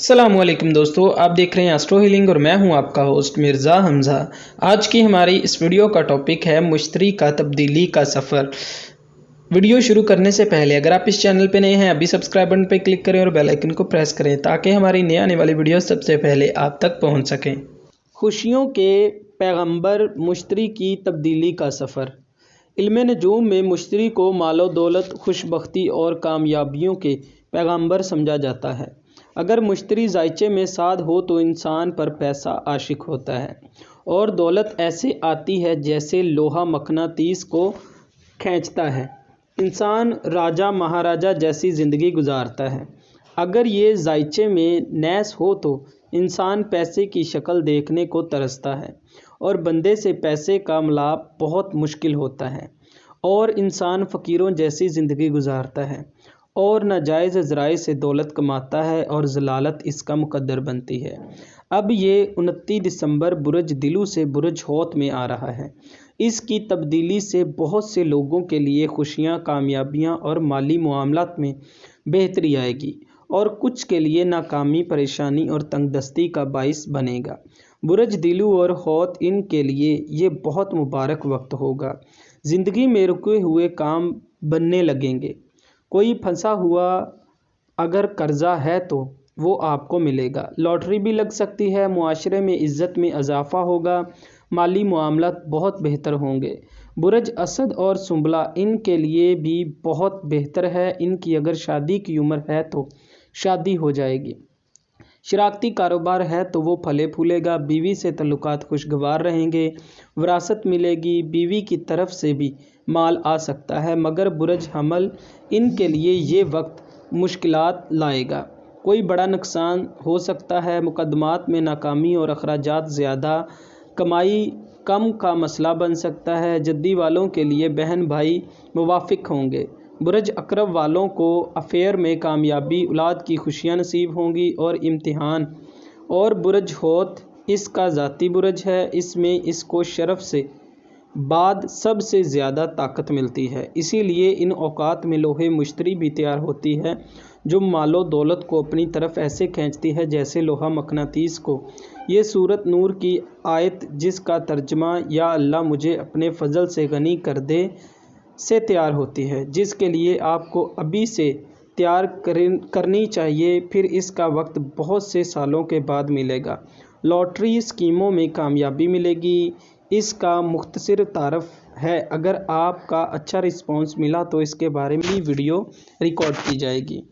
अस्सलामुअलैकुम दोस्तों, आप देख रहे हैं एस्ट्रो हीलिंग और मैं हूं आपका होस्ट मिर्ज़ा हमज़ा। आज की हमारी इस वीडियो का टॉपिक है मुश्तरी का तब्दीली का सफ़र। वीडियो शुरू करने से पहले अगर आप इस चैनल पे नए हैं अभी सब्सक्राइब बटन पे क्लिक करें और बेल आइकन को प्रेस करें ताकि हमारी नई आने वाली वीडियो सबसे पहले आप तक पहुँच सकें। खुशियों के पैगम्बर मुश्तरी की तब्दीली का सफ़र। इल्म नजूम में मुश्तरी को मालो दौलत, खुशबख्ती और कामयाबियों के पैगम्बर समझा जाता है। अगर मुश्तरी जायचे में साध हो तो इंसान पर पैसा आशिक होता है और दौलत ऐसे आती है जैसे लोहा मकनातीस को खींचता है। इंसान राजा महाराजा जैसी ज़िंदगी गुजारता है। अगर ये जायचे में नैस हो तो इंसान पैसे की शक्ल देखने को तरसता है और बंदे से पैसे का मिलाप बहुत मुश्किल होता है और इंसान फ़कीरों जैसी ज़िंदगी गुजारता है और नाजायज़ ज़राए से दौलत कमाता है और ज़लालत इसका मुकद्दर बनती है। अब ये 29 दिसंबर बुरज दिलू से बुरज हौत में आ रहा है। इसकी तब्दीली से बहुत से लोगों के लिए खुशियाँ, कामयाबियाँ और माली मामलात में बेहतरी आएगी और कुछ के लिए नाकामी, परेशानी और तंगदस्ती का बाइस बनेगा। बुरज दिलू और हौत इनके लिए ये बहुत मुबारक वक्त होगा। ज़िंदगी में रुके हुए काम बनने लगेंगे। कोई फंसा हुआ अगर कर्जा है तो वो आपको मिलेगा। लॉटरी भी लग सकती है। मुआशरे में इज़्ज़त में इजाफ़ा होगा। माली मामलात बहुत बेहतर होंगे। बुरज असद और सुंबला इनके लिए भी बहुत बेहतर है। इनकी अगर शादी की उम्र है तो शादी हो जाएगी। शराकती कारोबार है तो वो फले फूलेगा। बीवी से तल्लुकात खुशगवार रहेंगे। विरासत मिलेगी। बीवी की तरफ से भी माल आ सकता है, मगर बुरज हमल इनके लिए ये वक्त मुश्किलात लाएगा। कोई बड़ा नुकसान हो सकता है। मुकदमात में नाकामी और अखराजात ज़्यादा, कमाई कम का मसला बन सकता है। जद्दी वालों के लिए बहन भाई मुवाफिक होंगे। बुरज अकरब वालों को अफेयर में कामयाबी, औलाद की खुशियाँ नसीब होंगी और इम्तिहान। और बुरज हौत इसका ज़ाती बुरज है। इसमें इसको शरफ से बाद सबसे ज़्यादा ताकत मिलती है। इसीलिए इन औकात में लोहे मुश्तरी भी तैयार होती है जो मालो दौलत को अपनी तरफ ऐसे खींचती है जैसे लोहा मकनातीस को। ये सूरत नूर की आयत जिसका तर्जमा या अल्लाह मुझे अपने फ़ज़ल से गनी कर दे से तैयार होती है, जिसके लिए आपको अभी से तैयार करनी चाहिए। फिर इसका वक्त बहुत से सालों के बाद मिलेगा। लॉटरी स्कीमों में कामयाबी मिलेगी। इसका मुख्तसर तारफ़ है। अगर आपका अच्छा रिस्पॉन्स मिला तो इसके बारे में वीडियो रिकॉर्ड की जाएगी।